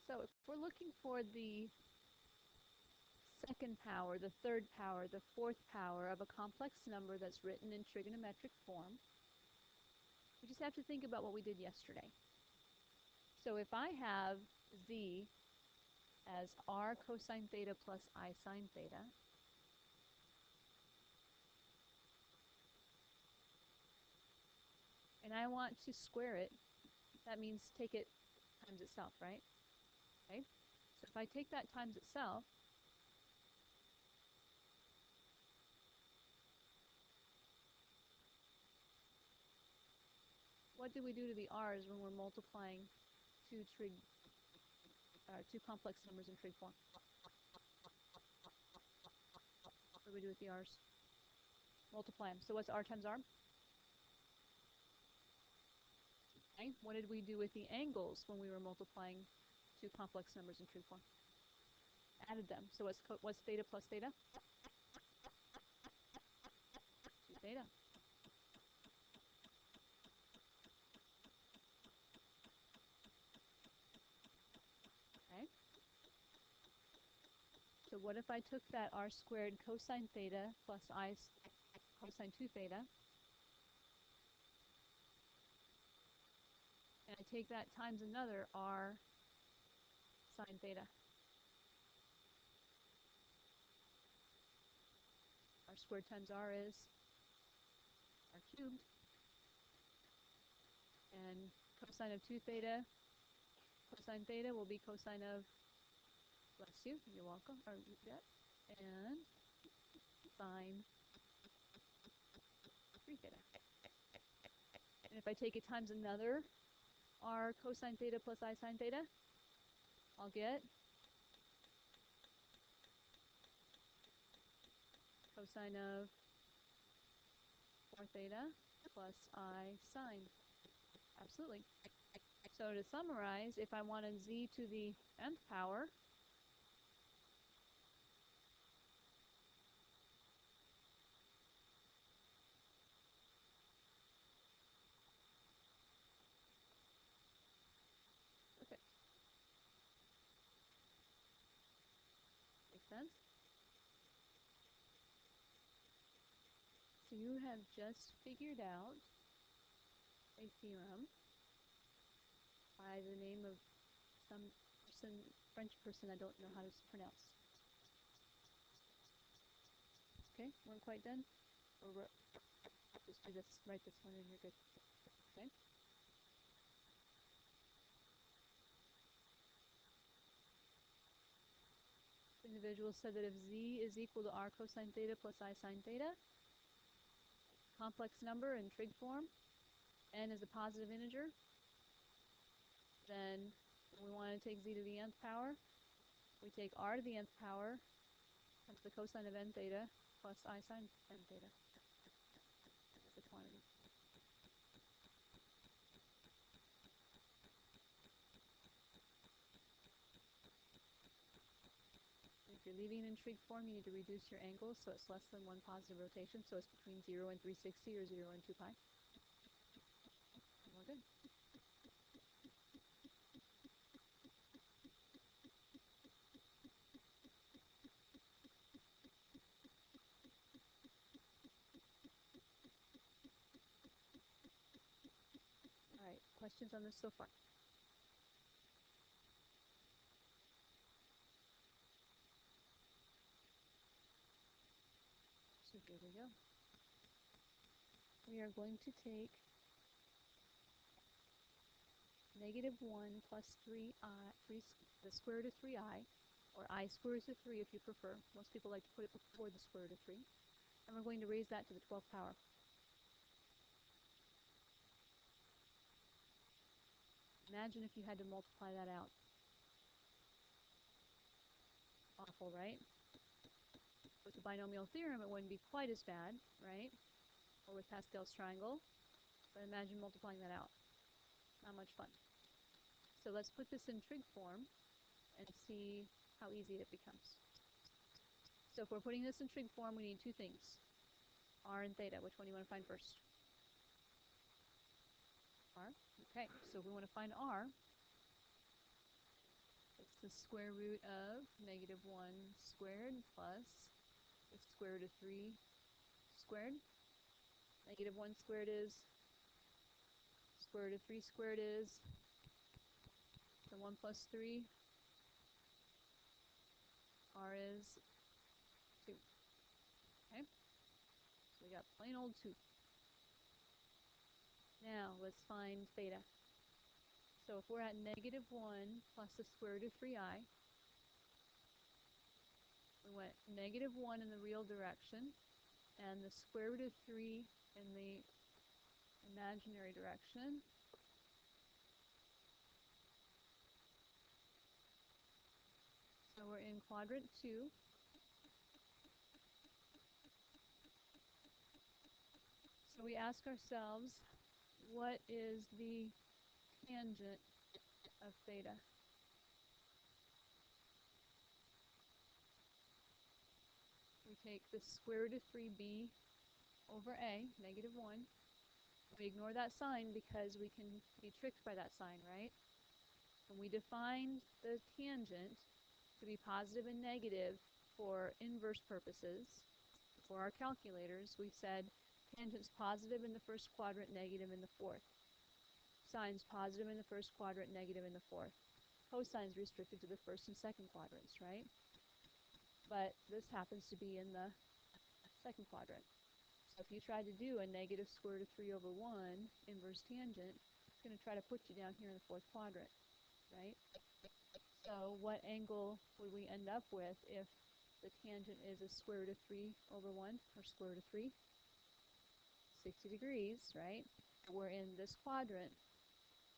So if we're looking for the second power, the third power, the fourth power of a complex number that's written in trigonometric form, we just have to think about what we did yesterday. So if I have z as r cosine theta plus I sine theta, and I want to square it, that means take it times itself, right? Okay. So if I take that times itself, what do we do to the r's when we're multiplying two complex numbers in trig form? What do we do with the r's? Multiply them. So what's r times r? Okay. What did we do with the angles when we were multiplying two complex numbers in trig form? Added them. So what's theta plus theta? 2 theta. Okay. So what if I took that r squared cosine theta plus I cosine 2 theta, and I take that times another r sine theta? R squared times r is r cubed. And cosine of 2 theta, cosine theta will be cosine of, bless you, you're welcome, or yeah, and sine 3 theta. And if I take it times another r cosine theta plus I sine theta, I'll get cosine of 4 theta plus I sine. Absolutely. So to summarize, if I wanted z to the nth power, perfect. Makes sense? So you have just figured out a theorem by the name of some person, French person I don't know how to pronounce. Okay, we're quite done? Or just do this, write this one and you're good. Okay? The individual said that if z is equal to r cosine theta plus I sine theta, complex number in trig form, n is a positive integer, then when we want to take z to the nth power, we take r to the nth power times the cosine of n theta plus I sine n theta. That's the quantity. If you're leaving it in trig form, you need to reduce your angles so it's less than one positive rotation, so it's between 0 and 360 or 0 and 2 pi. And we're good. All right, questions on this so far? So here we go. We are going to take -1 plus 3i, the square root of 3i, or I square root of 3 if you prefer. Most people like to put it before the square root of 3. And we're going to raise that to the 12th power. Imagine if you had to multiply that out. Awful, right? With the binomial theorem, it wouldn't be quite as bad, right? Or with Pascal's triangle. But imagine multiplying that out. Not much fun. So let's put this in trig form and see how easy it becomes. So if we're putting this in trig form, we need two things. R and theta. Which one do you want to find first? R. Okay, so we want to find R. So the square root of negative 1 squared plus the square root of 3 squared. Negative 1 squared is, square root of 3 squared is, so 1 plus 3, r is 2. Okay, so we got plain old 2. Now let's find theta. So if we're at negative 1 plus the square root of 3i, we went negative 1 in the real direction, and the square root of 3 in the imaginary direction. So we're in quadrant 2. So we ask ourselves, what is the tangent of theta? We take the square root of 3b over a, negative 1. We ignore that sign because we can be tricked by that sign, right? When we defined the tangent to be positive and negative for inverse purposes, for our calculators, we said tangent's positive in the first quadrant, negative in the fourth. Sine's positive in the first quadrant, negative in the fourth. Cosine's restricted to the first and second quadrants, right? But this happens to be in the second quadrant. So if you tried to do a negative square root of 3 over 1 inverse tangent, it's going to try to put you down here in the fourth quadrant, right? So what angle would we end up with if the tangent is a square root of 3 over 1, or square root of 3? 60 degrees, right? We're in this quadrant.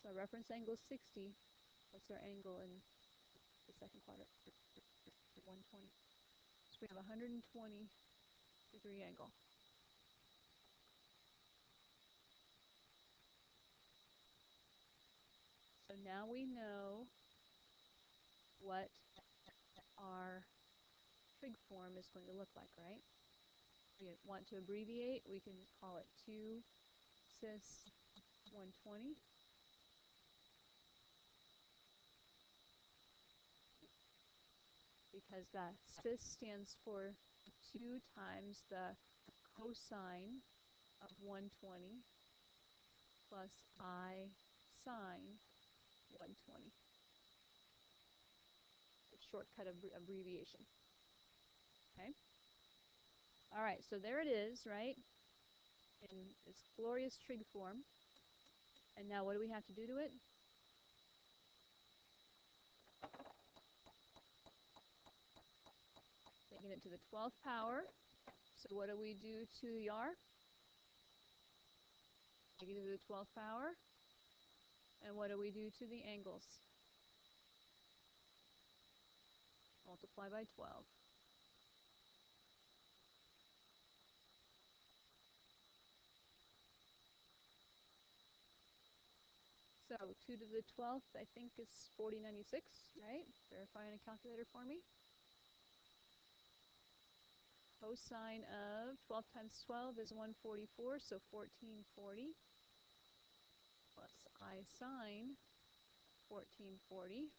So our reference angle is 60. What's our angle in the second quadrant? 120. So we have a 120 degree angle. So now we know what our trig form is going to look like, right? We want to abbreviate, we can call it 2 cis 120. Because that cis stands for 2 times the cosine of 120 plus I sine 120. A shortcut abbreviation. Okay? All right, so there it is, right? In its glorious trig form. And now what do we have to do to it? Taking it to the 12th power. So what do we do to the r? Take it to the 12th power. And what do we do to the angles? Multiply by 12. So 2 to the 12th, I think, is 4096, right? Verify on a calculator for me. Cosine of 12 times 12 is 144, so 1440 plus I sine 1440.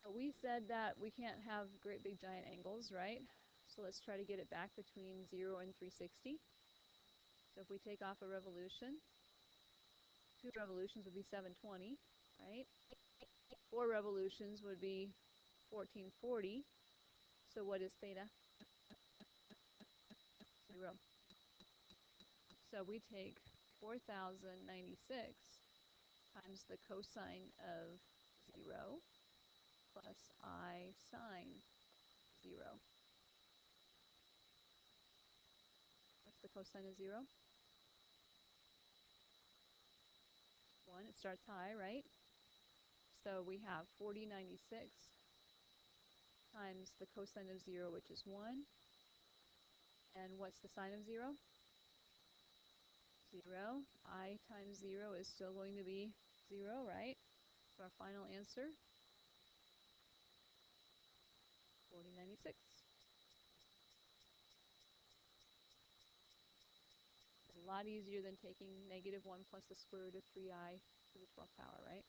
So we said that we can't have great big giant angles, right? So let's try to get it back between 0 and 360. So if we take off a revolution, 2 revolutions would be 720, right? 4 revolutions would be 1440. So what is theta? 0. So we take 4096 times the cosine of 0 plus I sine 0. What's the cosine of 0? 1. It starts high, right? So we have 4096 times the cosine of 0, which is 1. And what's the sine of 0? 0. I times 0 is still going to be 0, right? So our final answer, 4096. There's a lot easier than taking negative 1 plus the square root of 3i to the 12th power, right?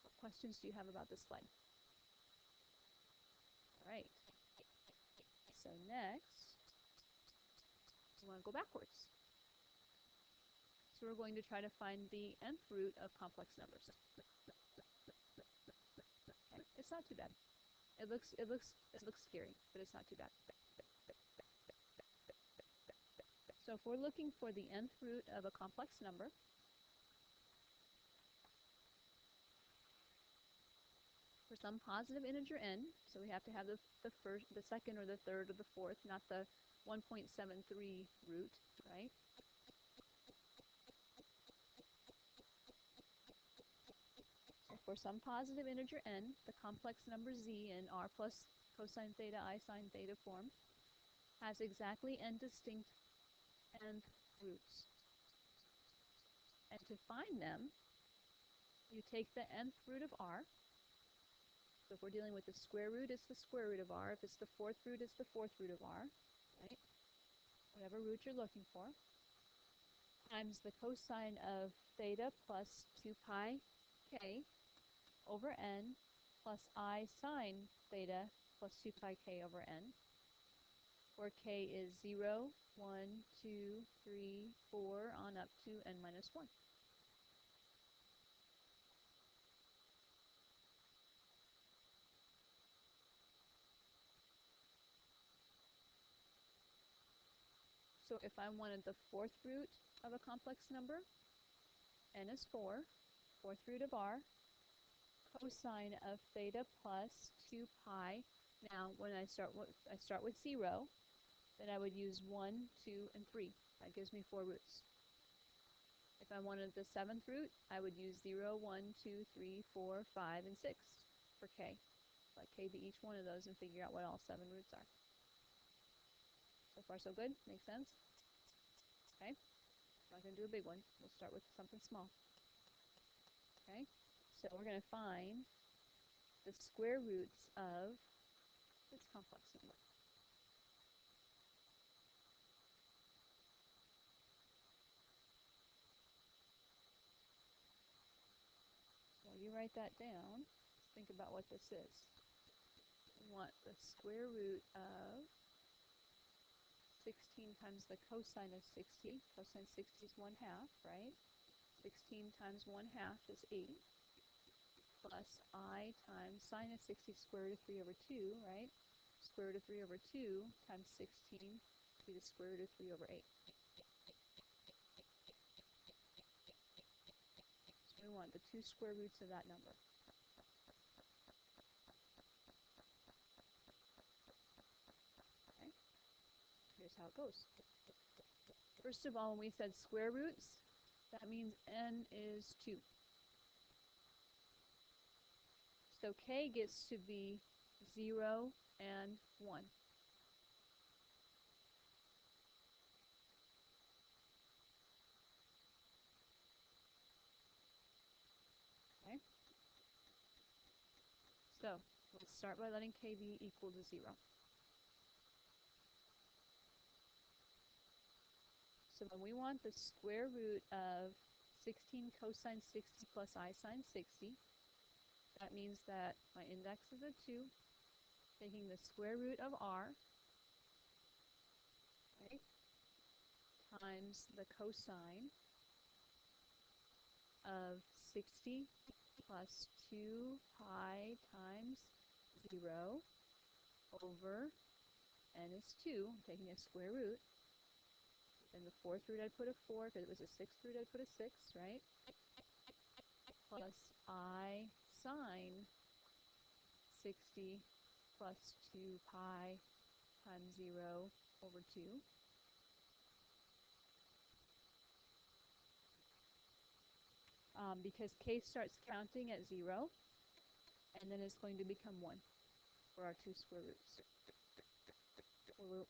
What questions do you have about this slide? All right. So next, we want to go backwards. So we're going to try to find the nth root of complex numbers. Okay. It's not too bad. It looks scary, but it's not too bad. So if we're looking for the nth root of a complex number, for some positive integer n, so we have to have the first, the second, or the third, or the fourth, not the 1.73 root, right? So for some positive integer n, the complex number z in r plus cosine theta I sine theta form has exactly n distinct nth roots. And to find them, you take the nth root of r. So if we're dealing with the square root, it's the square root of r. If it's the fourth root, it's the fourth root of r, right? Whatever root you're looking for, times the cosine of theta plus 2 pi k over n plus I sine theta plus 2 pi k over n, where k is 0, 1, 2, 3, 4, on up to n minus 1. So if I wanted the fourth root of a complex number, n is 4, fourth root of r, cosine of theta plus 2 pi. Now, when I start with 0, then I would use 1, 2, and 3. That gives me 4 roots. If I wanted the seventh root, I would use 0, 1, 2, 3, 4, 5, and 6 for k. Let k be each one of those and figure out what all 7 roots are. So far, so good? Makes sense? Okay? I'm not going to do a big one. We'll start with something small. Okay? So we're going to find the square roots of this complex number. So while you write that down, let's think about what this is. We want the square root of 16 times the cosine of 60. Cosine 60 is 1/2, right? 16 times 1/2 is 8, plus I times sine of 60 square root of 3 over 2, right? Square root of 3 over 2 times 16 would be the square root of 3 over 8. So we want the 2 square roots of that number. Okay? Here's how it goes. First of all, when we said square roots, that means n is 2. So k gets to be 0 and 1. Okay? So let's start by letting k be equal to 0. So when we want the square root of 16 cosine 60 plus I sine 60, that means that my index is a 2, taking the square root of r, right, times the cosine of 60 plus 2 pi times 0 over n is 2, taking a square root. In the fourth root, I'd put a 4. Because it was a sixth root, I'd put a 6, right? Plus I sine 60 plus 2 pi times 0 over 2. Because k starts counting at 0, and then it's going to become 1 for our 2 square roots.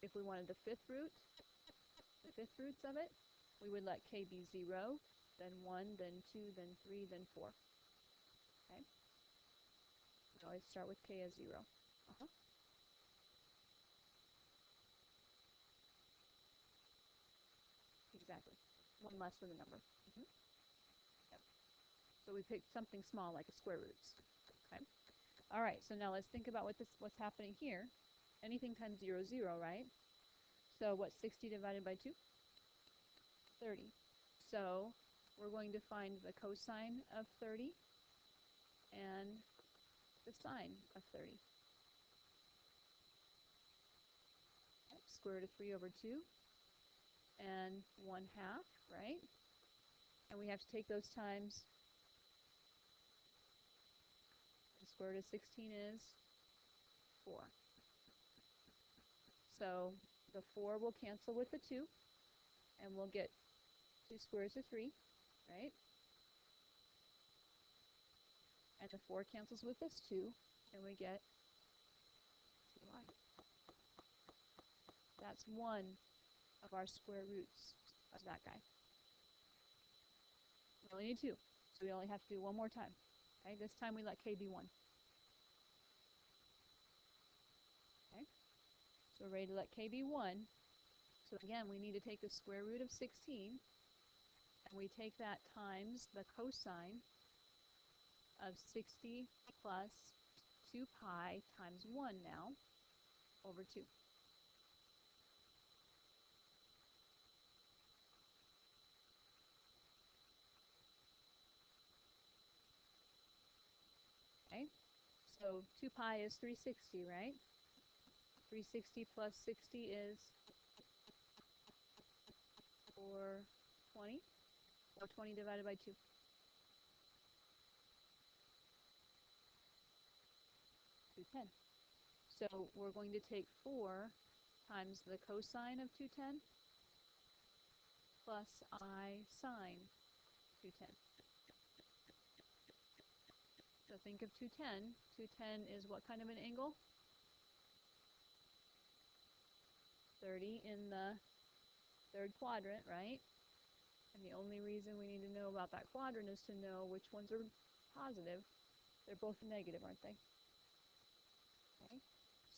If we wanted the fifth root, the fifth roots of it, we would let k be 0, then 1, then 2, then 3, then 4. Okay? We always start with k as 0. exactly. One less than the number. Yep. So we picked something small like a square roots. Okay. All right, so now let's think about what's happening here. Anything times 0, 0, right? So what's 60 divided by 2? 30. So we're going to find the cosine of 30 and the sine of 30. Okay, square root of 3 over 2 and 1/2, right? And we have to take those times. The square root of 16 is 4. So the 4 will cancel with the 2, and we'll get 2 square roots of 3, right? And the 4 cancels with this 2, and we get 2y. That's one of our square roots of that guy. We only need 2, so we only have to do one more time. Okay, this time we let k be 1. Okay, so we're ready to let k be 1. So again, we need to take the square root of 16, and we take that times the cosine of 60 plus 2 pi times 1 now over 2. Okay, so 2 pi is 360, right? 360 plus 60 is 420. 420 divided by 2. 210. So we're going to take 4 times the cosine of 210 plus I sine 210. So think of 210. 210 is what kind of an angle? 30 in the third quadrant, right? And the only reason we need to know about that quadrant is to know which ones are positive. They're both negative, aren't they? Okay.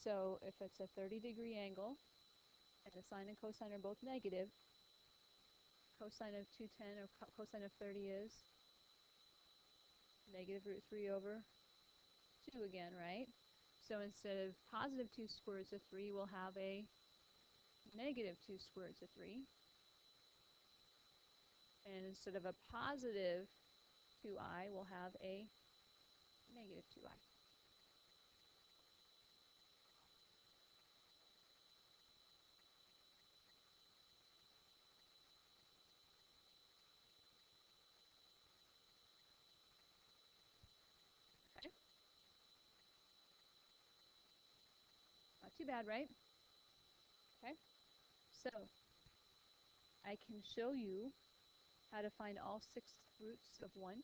So if it's a 30-degree angle and the sine and cosine are both negative, cosine of 210 or cosine of 30 is negative root 3 over 2 again, right? So instead of positive 2 square roots of 3, we'll have a negative 2 square roots of 3. And instead of a positive 2i, we'll have a negative 2i. Okay. Not too bad, right? Okay. So I can show you how to find all 6 roots of 1,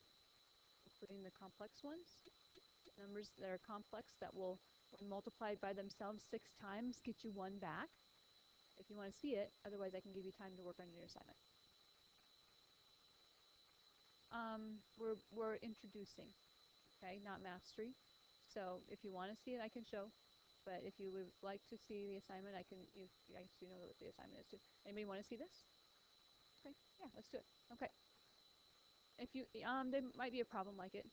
including the complex ones. Numbers that are complex that will, when multiplied by themselves 6 times, get you 1 back. If you want to see it, otherwise I can give you time to work on your assignment. We're introducing, okay, not mastery. So if you want to see it, I can show. But if you would like to see the assignment, I can. You know what the assignment is too. Anybody want to see this? Okay, yeah, let's do it. Okay. If you there might be a problem like it.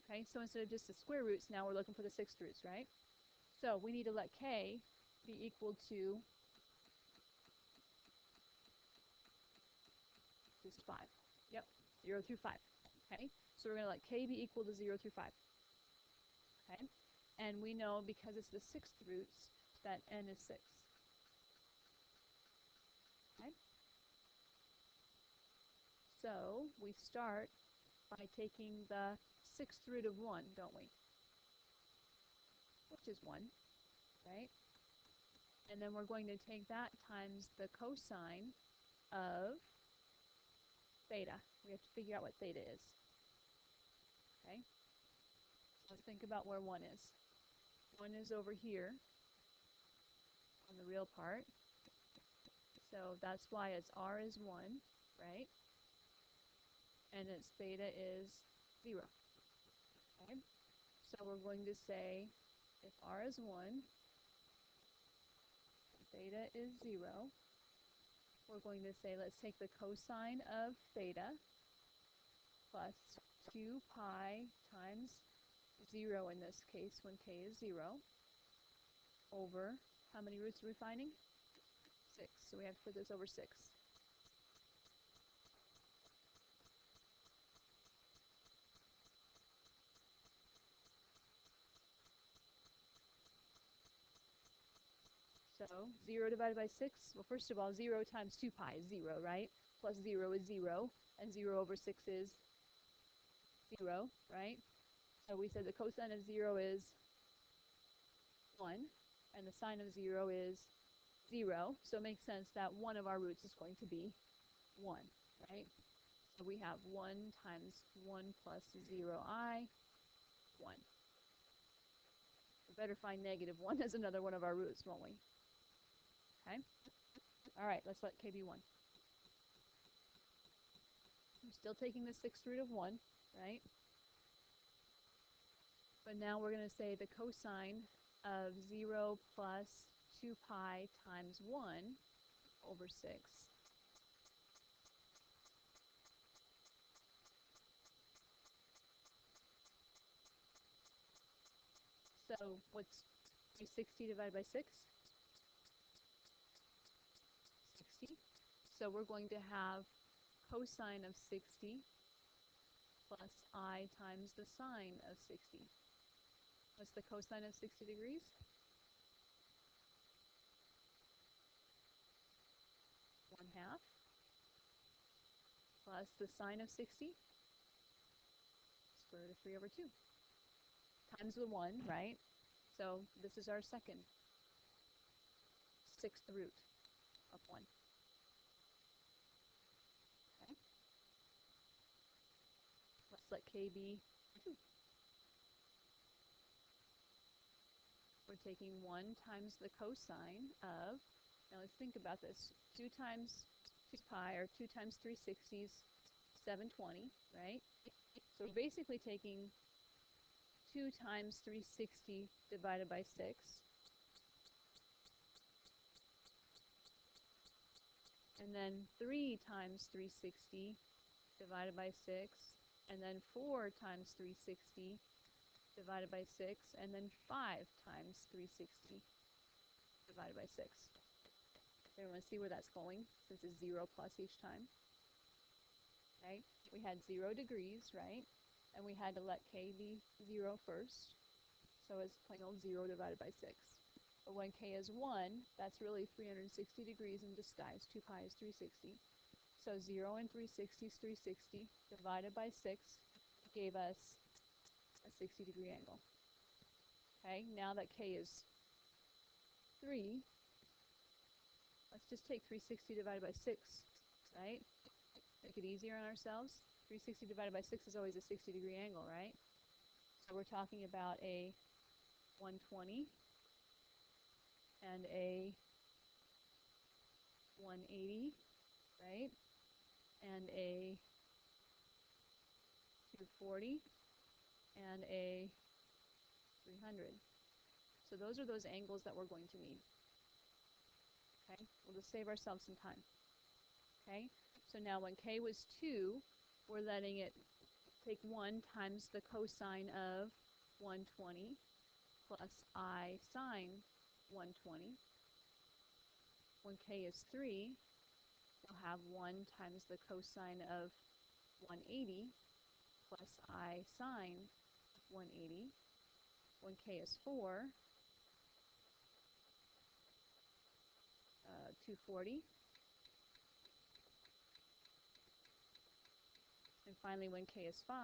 Okay, so instead of just the square roots, now we're looking for the 6th roots, right? So we need to let k be equal to just 5. Yep, 0 through 5. Okay, so we're going to let k be equal to 0 through 5. Okay, and we know because it's the 6th roots that n is 6. Okay, so we start by taking the 6th root of 1, don't we? Which is 1, right? And then we're going to take that times the cosine of theta. We have to figure out what theta is. Okay? Let's think about where 1 is. 1 is over here on the real part. So that's why its r is 1, right? And its theta is 0. Okay? So we're going to say if r is 1, theta is 0, we're we're going to say, let's take the cosine of theta plus 2 pi times 0 in this case when k is 0 over, how many roots are we finding? 6. So we have to put this over 6. So 0 divided by 6, well, first of all, 0 times 2 pi is 0, right? Plus 0 is 0, and 0 over 6 is 0, right? So we said the cosine of 0 is 1, and the sine of 0 is 0. So it makes sense that one of our roots is going to be 1, right? So we have 1 times 1 plus 0i, 1. We better find negative 1 as another one of our roots, won't we? Okay? All right, let's let k be 1. We're still taking the 6th root of 1, right? But now we're going to say the cosine of 0 plus 2 pi times 1 over 6. So what's 360 divided by 6? 60. So we're going to have cosine of 60 plus I times the sine of 60. What's the cosine of 60 degrees? One half plus the sine of 60, square root of 3 over 2, times the 1, right? So this is our second 6th root of 1. Okay. Let's let k be 2. We're taking 1 times the cosine of, now let's think about this, 2 times 2 pi, or 2 times 360 is 720, right? So we're basically taking 2 times 360 divided by 6. And then 3 times 360 divided by 6. And then 4 times 360 divided by 6. And then 5 times 360 divided by 6. Everyone see where that's going, since it's 0 plus each time? Okay, we had 0 degrees, right? And we had to let k be 0 first. So it's plain old 0 divided by 6. But when k is 1, that's really 360 degrees in disguise. 2 pi is 360. So 0 and 360 is 360 divided by 6 gave us a 60-degree angle. Okay, now that k is 3, let's just take 360 divided by 6, right? Make it easier on ourselves. 360 divided by 6 is always a 60-degree angle, right? So we're talking about a 120 and a 180, right? And a 240 and a 300. So those are those angles that we're going to need. Okay, we'll just save ourselves some time. Okay, so now when k was 2, we're letting it take 1 times the cosine of 120 plus I sine 120. When k is 3, we'll have 1 times the cosine of 180 plus I sine 180. When k is 4, 240. And finally, when k is 5,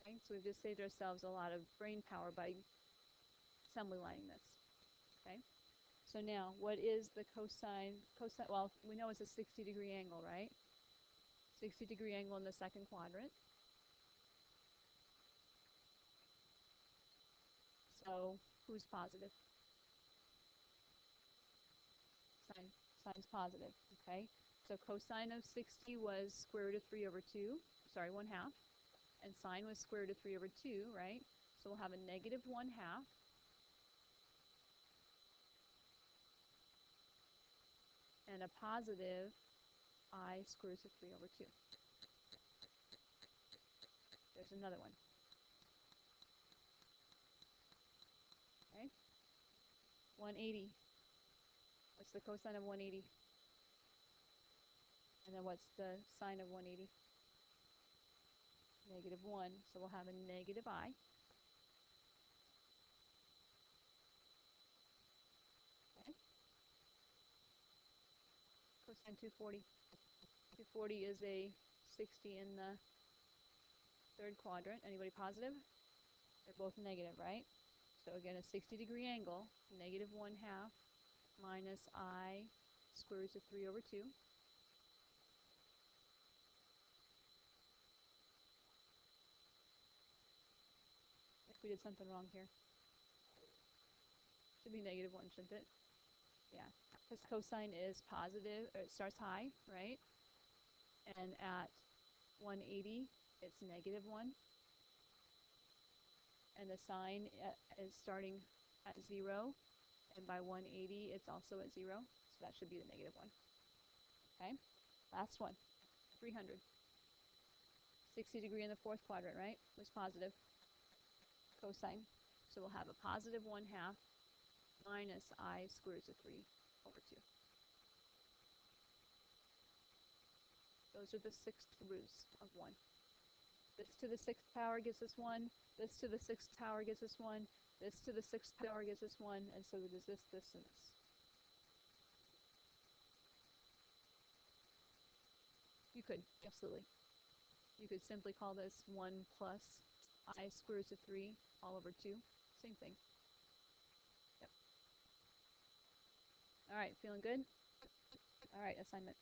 okay, so we've just saved ourselves a lot of brain power by assembly lining this. Okay, so now what is the cosine? Well, we know it's a 60-degree angle, right? 60-degree angle in the second quadrant. So who's positive? Sine's positive, okay? So cosine of 60 was square root of 3 over 2, sorry, 1/2. and sine was square root of 3 over 2, right? So we'll have a negative 1/2 and a positive I square root of 3 over 2. There's another one. Okay? 180. What's the cosine of 180? And then what's the sine of 180? Negative 1. So we'll have a negative I. Okay. Cosine 240. 240 is a 60 in the third quadrant. Anybody positive? They're both negative, right? So again, a 60-degree angle, negative 1/2 minus I square root of 3 over 2. If we did something wrong here. Should be negative 1, shouldn't it? Yeah, because cosine is positive, or it starts high, right? And at 180, it's negative 1. And the sine is starting at 0. And by 180, it's also at 0. So that should be the negative 1. Okay, last one, 300. 60-degree in the fourth quadrant, right? Was positive. Cosine. So we'll have a positive 1/2 minus I square root of 3 over 2. Those are the sixth roots of 1. This to the sixth power gives us 1. This to the sixth power gives us 1. This to the sixth power gives us 1. And so does this, and this. You could, absolutely. You could simply call this 1 plus I square root of 3 all over 2. Same thing. Yep. All right, feeling good? All right, assignment.